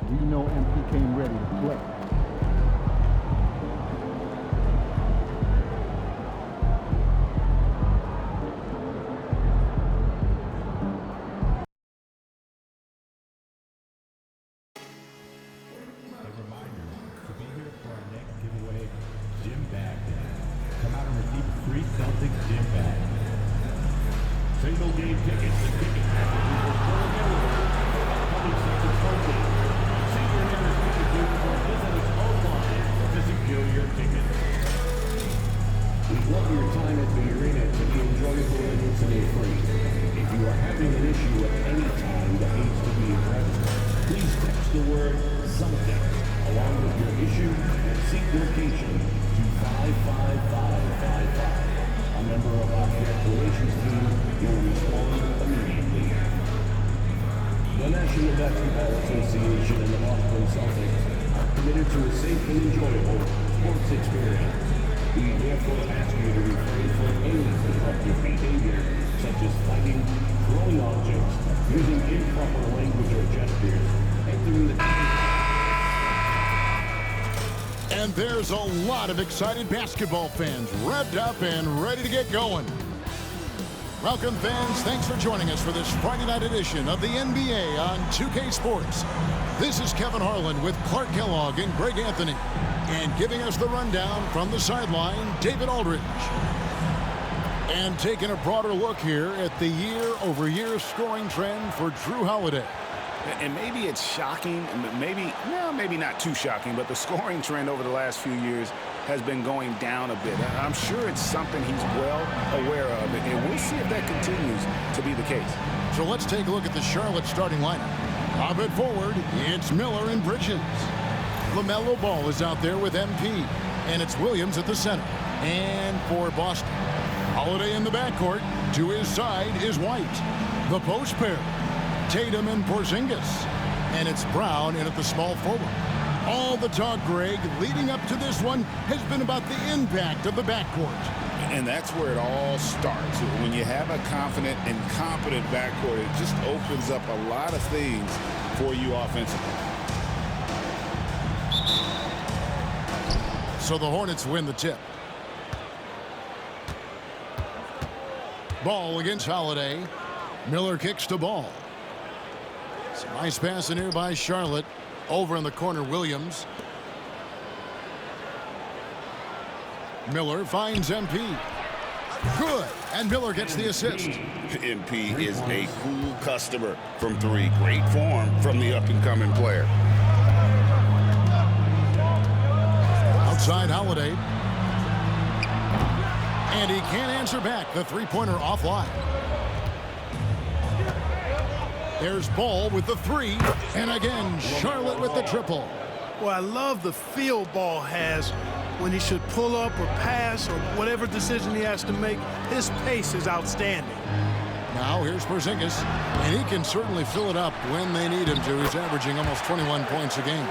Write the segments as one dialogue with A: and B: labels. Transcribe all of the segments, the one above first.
A: We know MP came ready to play.
B: Free Celtics gym bag. Single game tickets and ticket packages are still available at public sector purchase. Senior Harris Ticket Booth or visit us online to secure your tickets.
C: We want your time at the arena to be enjoyable and incident-free. If you are having an issue at any time that needs to be addressed, please text the word something along with your issue and seat location to 55555. A member of our guest relations team will respond immediately. The National Basketball Association and the Boston Celtics are committed to a safe and enjoyable sports experience. We therefore ask you to refrain from any disruptive behavior, such as fighting, throwing objects, using improper language or gestures, entering the...
D: And there's a lot of excited basketball fans revved up and ready to get going. Welcome, fans. Thanks for joining us for this Friday night edition of the NBA on 2K Sports. This is Kevin Harlan with Clark Kellogg and Greg Anthony. And giving us the rundown from the sideline, David Aldridge. And taking a broader look here at the year-over-year scoring trend for Drew Holiday.
E: And maybe it's shocking, maybe not too shocking, but the scoring trend over the last few years has been going down a bit. I'm sure it's something he's well aware of, and we'll see if that continues to be the case.
D: So let's take a look at the Charlotte starting lineup. Up at forward, it's Miller and Bridges. LaMelo Ball is out there with MP, and it's Williams at the center. And for Boston, Holiday in the backcourt. To his side is White. The post pair, Tatum and Porzingis. And it's Brown in at the small forward. All the talk, Greg, leading up to this one has been about the impact of the backcourt.
E: And that's where it all starts. When you have a confident and competent backcourt, it just opens up a lot of things for you offensively.
D: So the Hornets win the tip. Ball against Holiday. Miller kicks to Ball. Some nice pass in here by Charlotte. Over in the corner, Williams. Miller finds MP. Good. And Miller gets the assist.
E: MP is a cool customer from three. Great form from the up-and-coming player.
D: Outside Holiday. And he can't answer back. The three-pointer offline. There's Ball with the three. And again, Charlotte with the triple.
F: Well, I love the feel Ball has when he should pull up or pass or whatever decision he has to make. His pace is outstanding.
D: Now here's Porzingis, and he can certainly fill it up when they need him to. He's averaging almost 21 points a game.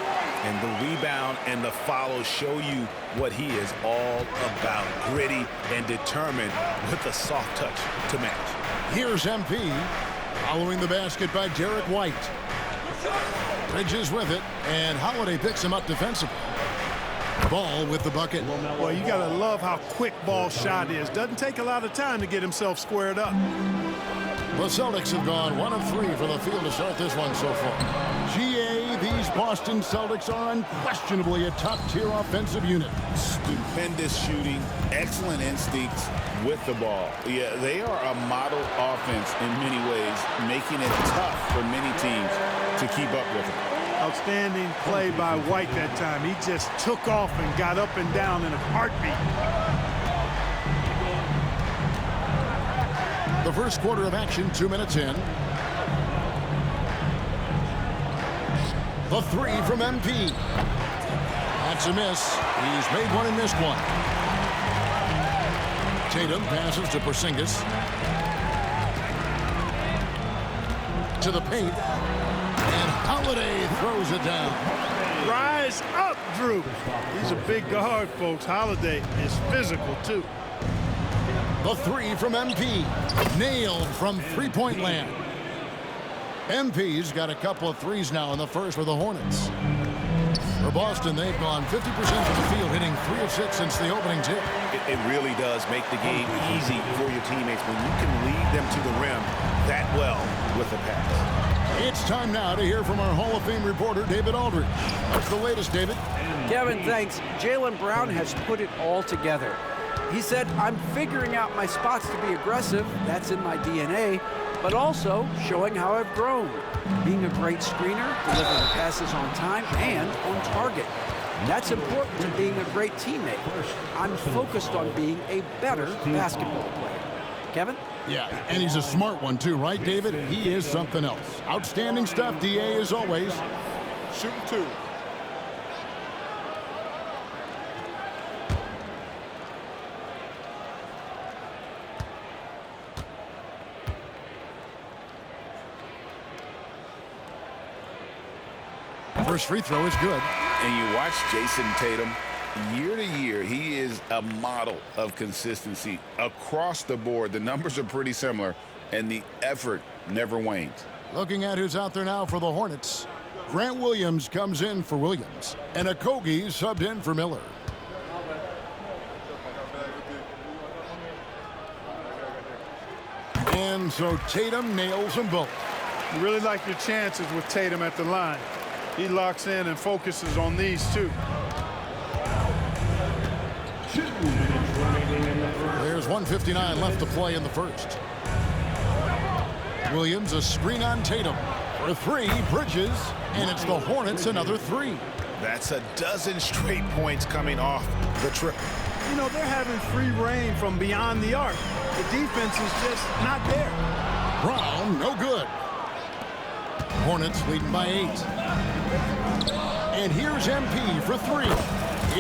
E: And the rebound and the follow show you what he is all about. Gritty and determined with a soft touch to match.
D: Here's MP, following the basket by Derek White. Bridges with it, and Holiday picks him up defensively. Ball with the bucket.
F: Well, you got to love how quick Ball's shot is. Doesn't take a lot of time to get himself squared up.
D: The Celtics have gone 1 of 3 from the field to start this one so far. GA, these Boston Celtics are unquestionably a top-tier offensive unit.
E: Stupendous shooting, excellent instincts with the ball. Yeah, they are a model offense in many ways, making it tough for many teams to keep up with it.
F: Outstanding play by White that time. He just took off and got up and down in a heartbeat.
D: The first quarter of action, 2 minutes in. The three from MP. That's a miss. He's made one and missed one. Tatum passes to Porzingis. To the paint. And Holiday throws it down.
F: Rise up, Drew. He's a big guard, folks. Holiday is physical, too.
D: The three from MP. Nailed from three-point land. MP's got a couple of threes now in the first for the Hornets. For Boston, they've gone 50% from the field, hitting 3 of 6 since the opening tip.
E: It really does make the game easy for your teammates when you can lead them to the rim that well with a pass.
D: It's time now to hear from our Hall of Fame reporter, David Aldridge. What's the latest, David?
G: Kevin, thanks. Jaylen Brown has put it all together. He said, I'm figuring out my spots to be aggressive. That's in my DNA. But also showing how I've grown. Being a great screener, delivering passes on time and on target. That's important to being a great teammate. I'm focused on being a better basketball player. Kevin?
D: Yeah, and he's a smart one too, right, David? He is something else. Outstanding stuff, DA, as always.
A: Shooting 2.
D: First free throw is good.
E: And you watch Jason Tatum, year to year, he is a model of consistency across the board. The numbers are pretty similar, and the effort never wanes.
D: Looking at who's out there now for the Hornets. Grant Williams comes in for Williams, and Okogie subbed in for Miller. And so Tatum nails them both.
F: You really like your chances with Tatum at the line. He locks in and focuses on these two.
D: There's 1:59 left to play in the first. Williams, a screen on Tatum. For 3, Bridges, and it's the Hornets another 3.
E: That's a dozen straight points coming off the triple.
F: You know, they're having free reign from beyond the arc. The defense is just not there.
D: Brown, no good. Hornets leading by 8. And here's MP for 3.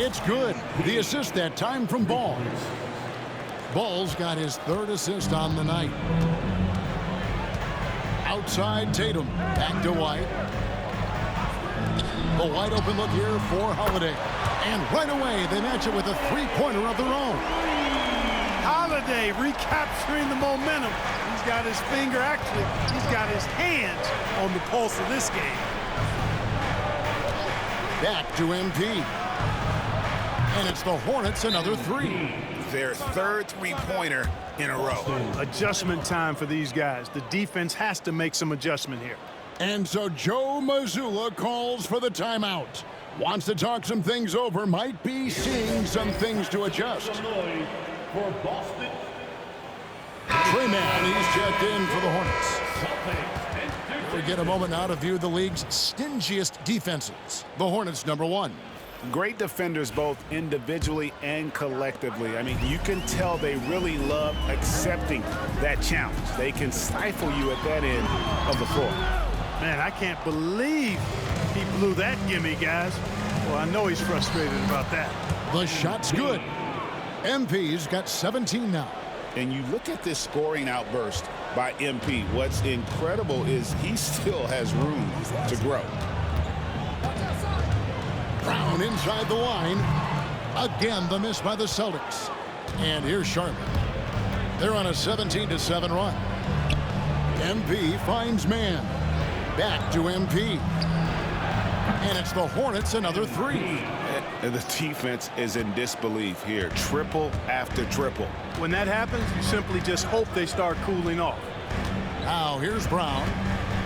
D: It's good. The assist that time from Ball. Ball's got his 3rd assist on the night. Outside Tatum. Back to White. A wide open look here for Holiday. And right away, they match it with a 3-pointer of their own.
F: Holiday recapturing the momentum. He's got his finger, actually, he's got his hands on the pulse of this game.
D: Back to MP. And it's the Hornets another 3.
E: Their 3rd 3-pointer in a row.
F: Adjustment time for these guys. The defense has to make some adjustment here.
D: And so Joe Mazzulla calls for the timeout. Wants to talk some things over, might be seeing some things to adjust.
B: For Boston,
D: Trey Mann, he's checked in for the Hornets. We get a moment now to view the league's stingiest defenses. The Hornets, number 1.
E: Great defenders both individually and collectively. I mean, you can tell they really love accepting that challenge. They can stifle you at that end of the floor.
F: Man, I can't believe he blew that gimme, guys. Well, I know he's frustrated about that.
D: The shot's good. MP's got 17 now.
E: And you look at this scoring outburst by MP. What's incredible is he still has room to grow.
D: Brown inside the line. Again, the miss by the Celtics. And here's Charlotte. They're on a 17-7 run. MP finds man. Back to MP. And it's the Hornets another 3.
E: And the defense is in disbelief here. Triple after triple.
F: When that happens, you simply just hope they start cooling off.
D: Now here's Brown.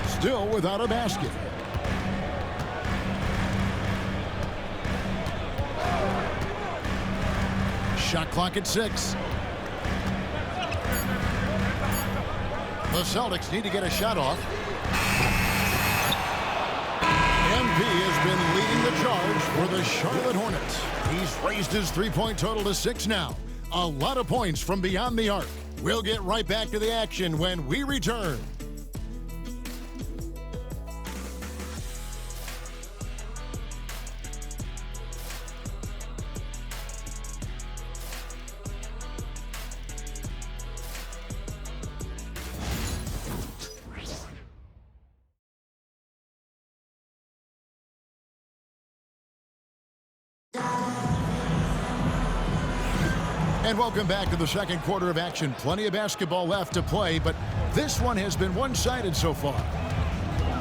D: Still without a basket. Shot clock at 6. The Celtics need to get a shot off. MP has been leading the charge for the Charlotte Hornets. He's raised his 3-point total to 6 now. A lot of points from beyond the arc. We'll get right back to the action when we return. And welcome back to the second quarter of action. Plenty of basketball left to play, but this one has been one-sided so far.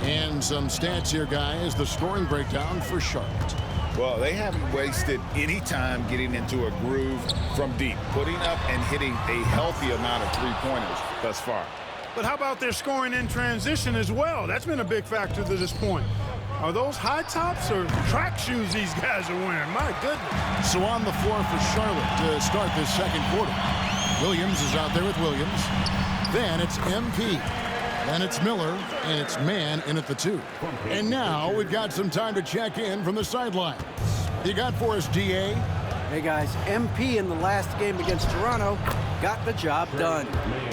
D: And some stats here, guys. The scoring breakdown for Charlotte.
E: Well, they haven't wasted any time getting into a groove from deep, putting up and hitting a healthy amount of three-pointers thus far.
F: But how about their scoring in transition as well? That's been a big factor to this point. Are those high tops or track shoes these guys are wearing? My goodness.
D: So on the floor for Charlotte to start this second quarter. Williams is out there with Williams. Then it's MP. Then it's Miller, and it's Mann in at the 2. And now we've got some time to check in from the sidelines. You got for us, DA?
G: Hey guys, MP in the last game against Toronto got the job done.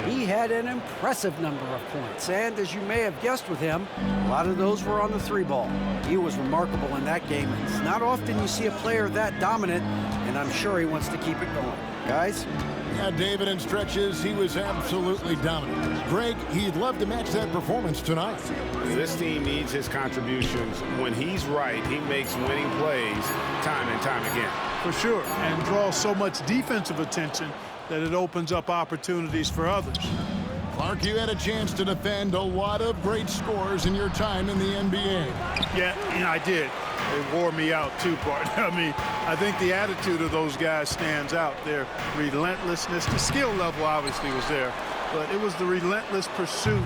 G: He had an impressive number of points, and as you may have guessed with him, a lot of those were on the 3-ball. He was remarkable in that game, and it's not often you see a player that dominant, and I'm sure he wants to keep it going. Guys?
D: Yeah, David, in stretches, he was absolutely dominant. Greg, he'd love to match that performance tonight.
E: This team needs his contributions. When he's right, he makes winning plays time and time again.
F: For sure, and draws so much defensive attention that it opens up opportunities for others.
D: Clark, you had a chance to defend a lot of great scores in your time in the NBA.
F: Yeah, I did. It wore me out too, partner. I mean, I think the attitude of those guys stands out. Their relentlessness, the skill level obviously was there, but it was the relentless pursuit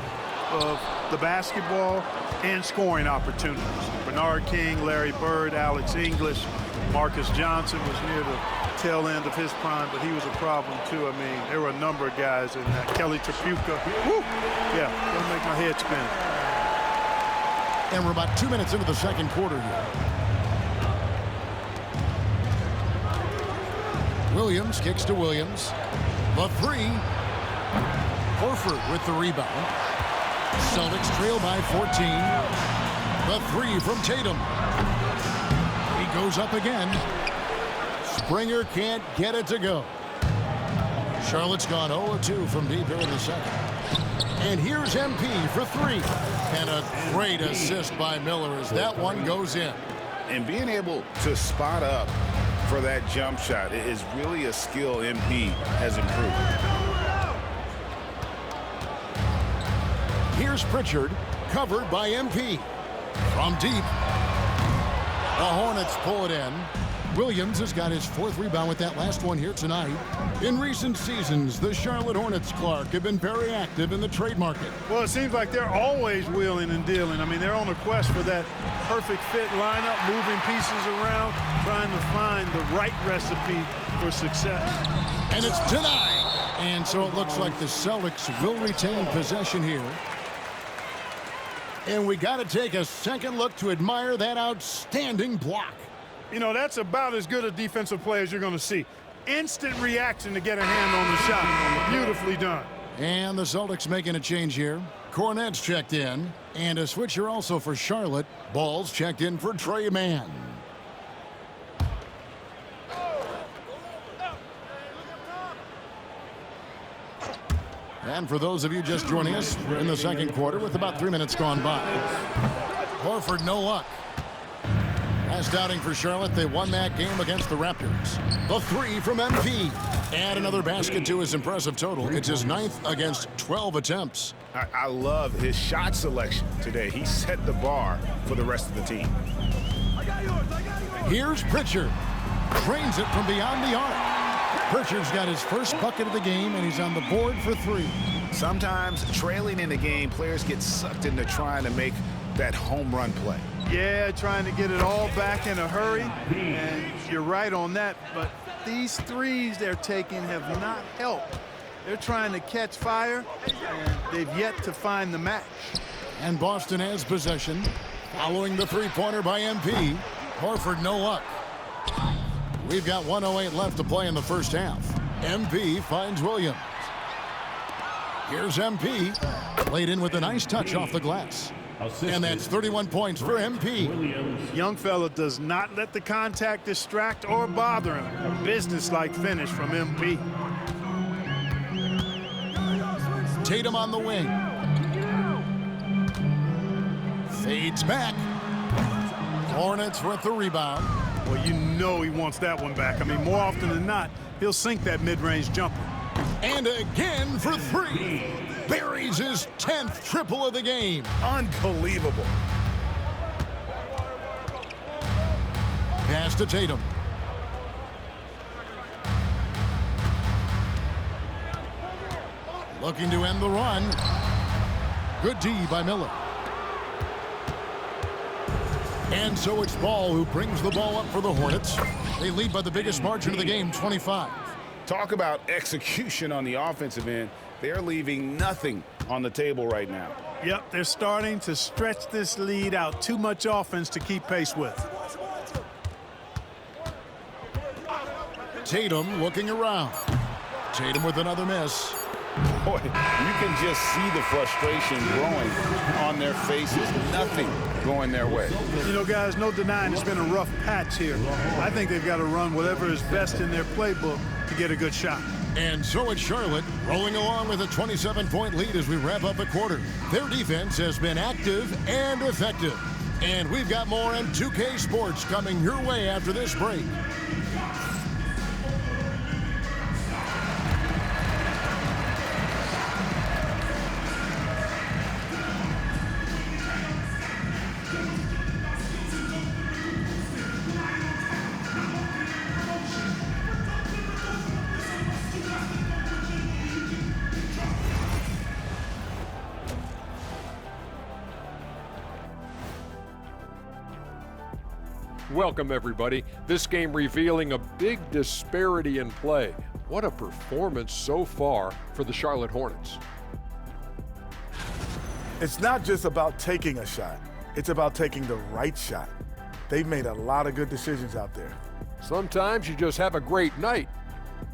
F: of the basketball and scoring opportunities. Bernard King, Larry Bird, Alex English, Marcus Johnson was near the tail end of his prime, but he was a problem too. I mean, there were a number of guys in that. Kelly Tripucka. Woo! Yeah, gonna make my head spin.
D: And we're about 2 minutes into the second quarter here. Williams kicks to Williams. The 3. Horford with the rebound. Celtics trail by 14. The 3 from Tatum. He goes up again. Springer can't get it to go. Charlotte's gone 0-2 from deep here in the second. And here's MP for 3. And a great assist by Miller as that one goes in.
E: And being able to spot up for that jump shot is really a skill MP has improved.
D: Here's Pritchard, covered by MP. From deep. The Hornets pull it in. Williams has got his 4th rebound with that last one here tonight. In recent seasons, the Charlotte Hornets, Clark, have been very active in the trade market.
F: Well, it seems like they're always wheeling and dealing. I mean, they're on a quest for that perfect fit lineup, moving pieces around, trying to find the right recipe for success.
D: And it's denied. And so it looks like the Celtics will retain possession here. And we got to take a second look to admire that outstanding block.
F: You know, that's about as good a defensive play as you're going to see. Instant reaction to get a hand on the shot. Beautifully done.
D: And the Celtics making a change here. Hornets checked in. And a switcher also for Charlotte. Ball's checked in for Trey Mann. And for those of you just joining us, we're in the second quarter with about 3 minutes gone by. Horford, no luck. Last outing for Charlotte, they won that game against the Raptors. The 3 from MP. And another basket to his impressive total. It's his 9th against 12 attempts.
E: I love his shot selection today. He set the bar for the rest of the team.
D: Here's Pritchard. Trains it from beyond the arc. Pritchard's got his first bucket of the game, and he's on the board for 3.
E: Sometimes trailing in the game, players get sucked into trying to make that home run play.
F: Yeah, trying to get it all back in a hurry, and you're right on that, but these threes they're taking have not helped. They're trying to catch fire, and they've yet to find the match.
D: And Boston has possession. Following the 3-pointer by MP. Horford, no luck. We've got 1:08 left to play in the first half. MP finds Williams. Here's MP. Played in with a nice touch off the glass. And that's 31 points for MP.
F: Young fella does not let the contact distract or bother him. A business-like finish from MP.
D: Tatum on the wing. Fades back. Hornets with the rebound.
F: Well, you know he wants that one back. I mean, more often than not, he'll sink that mid-range jumper.
D: And again for 3. buries his 10th triple of the game.
E: Unbelievable.
D: Pass to Tatum. Looking to end the run. Good D by Miller. And so it's Ball who brings the ball up for the Hornets. They lead by the biggest margin of the game, 25.
E: Talk about execution on the offensive end. They're leaving nothing on the table right now.
F: Yep, they're starting to stretch this lead out. Too much offense to keep pace with.
D: Tatum looking around. Tatum with another miss.
E: Boy, you can just see the frustration growing on their faces. Nothing going their way.
F: You know, guys, no denying it's been a rough patch here. I think they've got to run whatever is best in their playbook to get a good shot.
D: And so it's Charlotte rolling along with a 27-point lead as we wrap up the quarter. Their defense has been active and effective. And we've got more in 2K Sports coming your way after this break.
H: Welcome, everybody. This game revealing a big disparity in play. What a performance so far for the Charlotte Hornets.
I: It's not just about taking a shot. It's about taking the right shot. They've made a lot of good decisions out there.
H: Sometimes you just have a great night.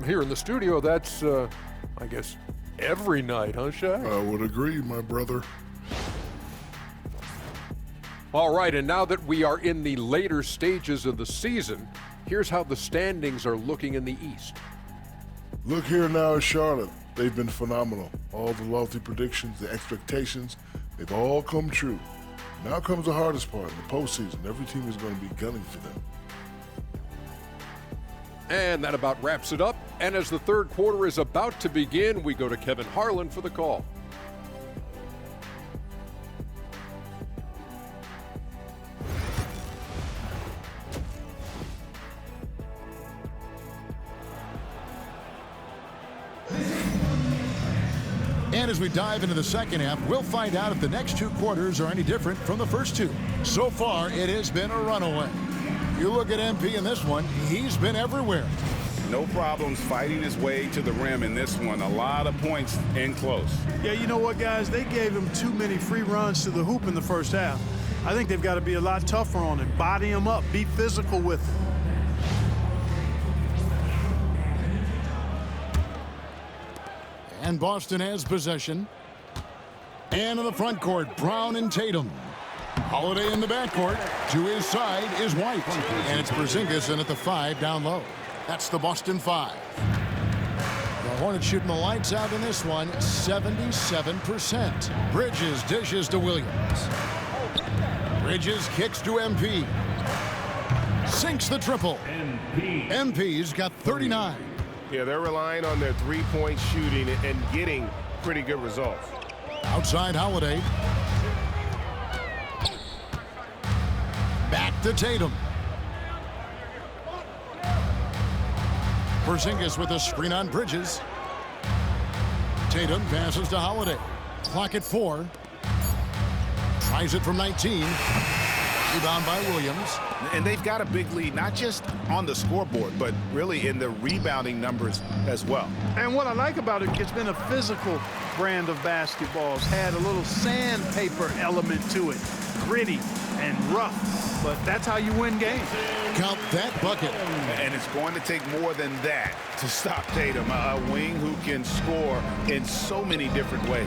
H: Here in the studio, that's, I guess, every night, huh, Shaq?
J: I would agree, my brother.
H: All right, and now that we are in the later stages of the season, here's how the standings are looking in the East.
J: Look here now at Charlotte. They've been phenomenal. All the lofty predictions, the expectations, they've all come true. Now comes the hardest part, the postseason. Every team is going to be gunning for them.
H: And that about wraps it up. And as the third quarter is about to begin, we go to Kevin Harlan for the call.
D: And as we dive into the second half, we'll find out if the next two quarters are any different from the first two. So far, it has been a runaway. You look at MP in this one, he's been everywhere.
E: No problems fighting his way to the rim in this one. A lot of points in close.
F: Yeah, you know what, guys? They gave him too many free runs to the hoop in the first half. I think they've got to be a lot tougher on him. Body him up. Be physical with him.
D: And Boston has possession. And in the front court, Brown and Tatum. Holiday in the backcourt. To his side is White. And it's Porzingis in at the 5 down low. That's the Boston 5. The Hornets shooting the lights out in this one, 77%. Bridges dishes to Williams. Bridges kicks to MP. Sinks the triple. MP's got 39.
K: Yeah, they're relying on their three-point shooting and getting pretty good results.
D: Outside Holiday. Back to Tatum. Porzingis with a screen on Bridges. Tatum passes to Holiday. Clock at 4. Tries it from 19. Rebound by Williams.
E: And they've got a big lead, not just on the scoreboard, but really in the rebounding numbers as well.
F: And what I like about it, it's been a physical brand of basketball. It's had a little sandpaper element to it. Gritty and rough, but that's how you win games.
D: Count that bucket.
E: And it's going to take more than that to stop Tatum, a wing who can score in so many different ways.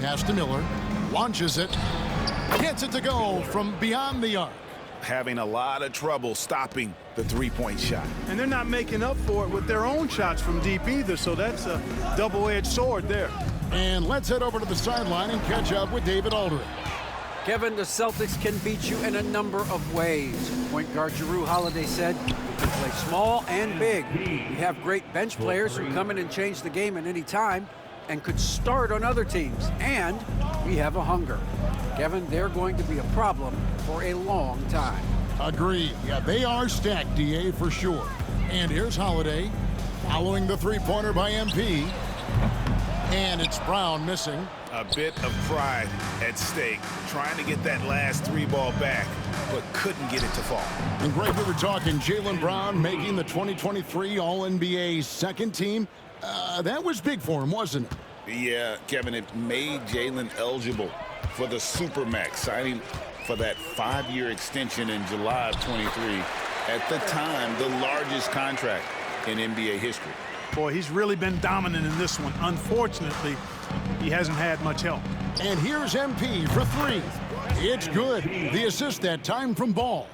D: Pass to Miller. Launches it. Gets it to go from beyond the arc.
E: Having a lot of trouble stopping the three-point shot.
F: And they're not making up for it with their own shots from deep either, so that's a double-edged sword there.
D: And let's head over to the sideline and catch up with David Aldridge.
G: Kevin, the Celtics can beat you in a number of ways. Point guard Jrue Holiday said, "We can play small and big. We have great bench players who come in and change the game at any time. and could start on other teams. And we have a hunger. Kevin, they're going to be a problem for a long time.
D: Agreed. Yeah, they are stacked, DA, for sure. And here's Holiday following the three-pointer by MP. And it's Brown missing.
E: A bit of pride at stake, trying to get that last three ball back, but couldn't get it to fall.
D: And Greg, we were talking Jaylen Brown making the 2023 All-NBA second team. That was big for him, wasn't it?
E: Yeah, Kevin, it made Jaylen eligible for the Supermax, signing for that 5-year extension in July of 23. At the time, the largest contract in NBA history.
F: Boy, he's really been dominant in this one. Unfortunately, he hasn't had much help.
D: And here's MP for three. It's good. The assist that time from Ball.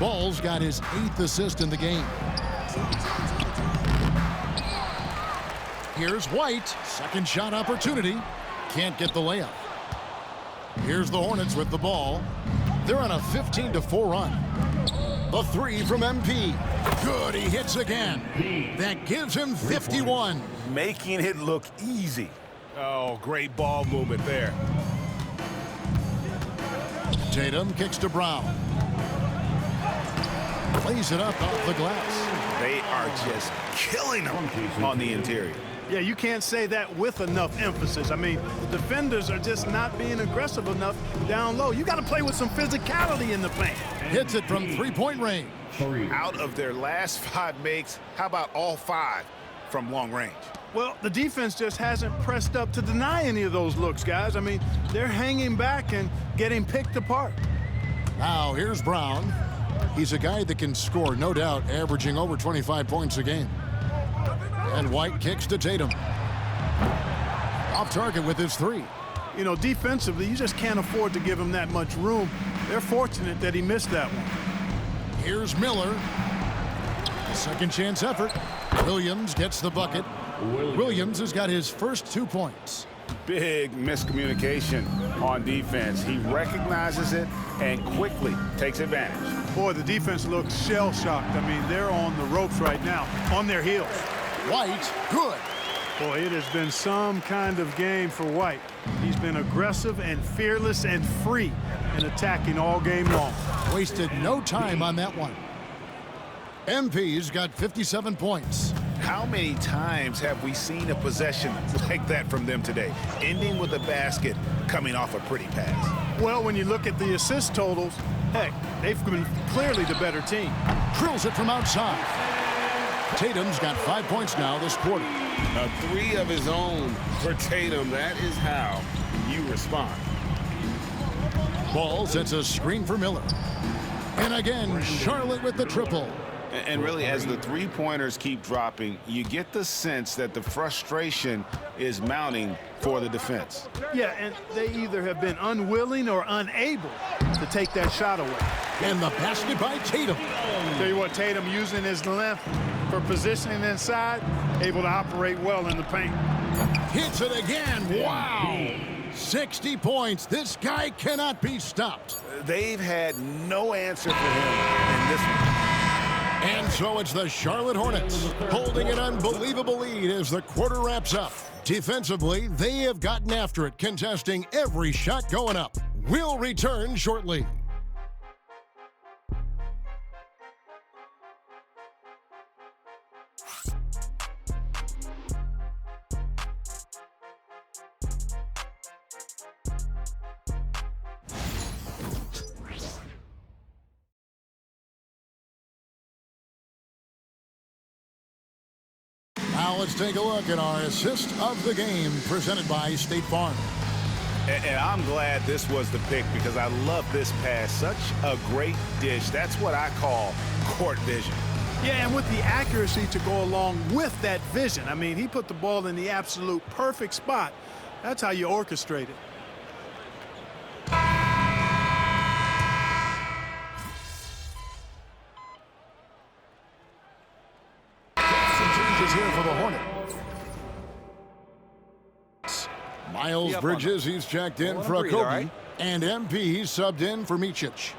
D: Ball's got his 8th assist in the game. Here's White. Second shot opportunity. Can't get the layup. Here's the Hornets with the ball. They're on a 15-4 run. The three from MP. Good, he hits again. That gives him 51.
E: Making it look easy. Oh, great ball movement there.
D: Tatum kicks to Brown. Plays it up off the glass.
E: They are just killing them on the interior.
F: Yeah, you can't say that with enough emphasis. I mean, the defenders are just not being aggressive enough down low. You got to play with some physicality in the paint.
D: Hits it from three-point range.
E: Out of their last 5 makes, how about all 5 from long range?
F: Well, the defense just hasn't pressed up to deny any of those looks, guys. I mean, they're hanging back and getting picked apart.
D: Now, here's Brown. He's a guy that can score, no doubt, averaging over 25 points a game. And White kicks to Tatum. Off target with his 3.
F: You know, defensively, you just can't afford to give him that much room. They're fortunate that he missed that one.
D: Here's Miller. A second chance effort. Williams gets the bucket. Williams has got his first 2 points.
E: Big miscommunication on defense. He recognizes it and quickly takes advantage.
F: Boy, the defense looks shell-shocked. I mean, they're on the ropes right now, on their heels.
D: White, good.
F: Boy, it has been some kind of game for White. He's been aggressive and fearless and free in attacking all game long.
D: Wasted no time on that one. MP's got 57 points.
E: How many times have we seen a possession like that from them today, ending with a basket coming off a pretty pass?
F: Well, when you look at the assist totals, heck, they've been clearly the better team.
D: Drills it from outside. Tatum's got 5 points now this quarter.
E: A 3 of his own for Tatum. That is how you respond.
D: Ball sets a screen for Miller. And again, Charlotte with the triple.
E: And really, as the three-pointers keep dropping, you get the sense that the frustration is mounting for the defense.
F: Yeah, and they either have been unwilling or unable to take that shot away.
D: And the basket by Tatum.
F: Tell you what, Tatum using his length for positioning inside, able to operate well in the paint.
D: Hits it again. Wow. 60 points. This guy cannot be stopped.
E: They've had no answer for him in this one.
D: And so it's the Charlotte Hornets holding an unbelievable lead as the quarter wraps up. Defensively, they have gotten after it, contesting every shot going up. We'll return shortly. Now let's take a look at our assist of the game presented by State Farm.
E: And I'm glad this was the pick because I love this pass. Such a great dish. That's what I call court vision.
F: Yeah, and with the accuracy to go along with that vision. I mean, he put the ball in the absolute perfect spot. That's how you orchestrate it.
D: Here for the Hornets. Miles Bridges, he's checked in for Kobe. Right? And MP, he's subbed in for Micic.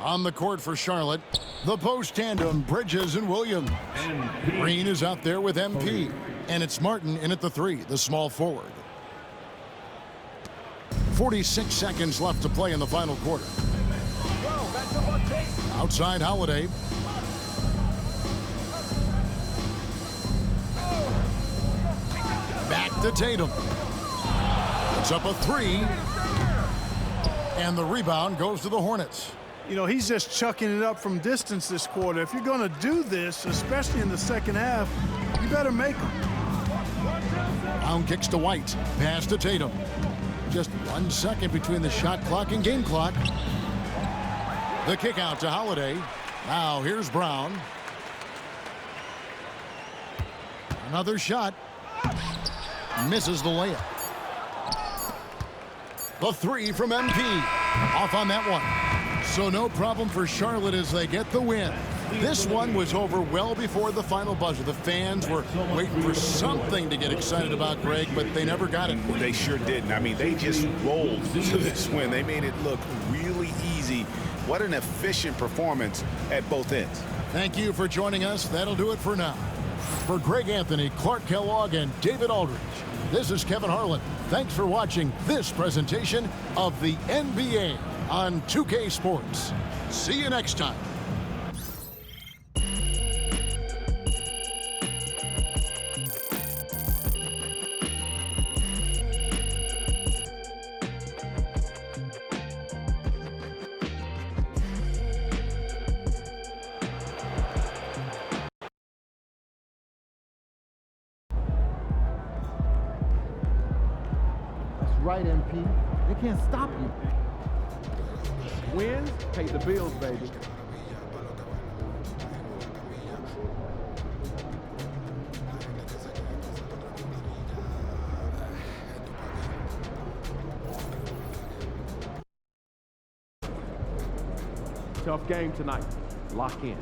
D: On the court for Charlotte, the post tandem, Bridges and Williams. Green is out there with MP. And it's Martin in at the 3, the small forward. 46 seconds left to play in the final quarter. Outside Holiday. Back to Tatum. It's up a 3. And the rebound goes to the Hornets.
F: You know, he's just chucking it up from distance this quarter. If you're going to do this, especially in the second half, you better make them.
D: Brown kicks to White. Pass to Tatum. Just 1 second between the shot clock and game clock. The kick out to Holiday. Now here's Brown. Another shot. Misses the layup. The 3 from MP. Off on that one. So no problem for Charlotte as they get the win. This one was over well before the final buzzer. The fans were waiting for something to get excited about, Greg, but they never got it.
E: They sure didn't. I mean, they just rolled to this win. They made it look really easy. What an efficient performance at both ends.
D: Thank you for joining us. That'll do it for now. For Greg Anthony, Clark Kellogg, and David Aldridge, this is Kevin Harlan. Thanks for watching this presentation of the NBA on 2K Sports. See you next time.
A: Right, MP. They can't stop you. Wins pay the bills, baby.
L: Tough game tonight. Lock in.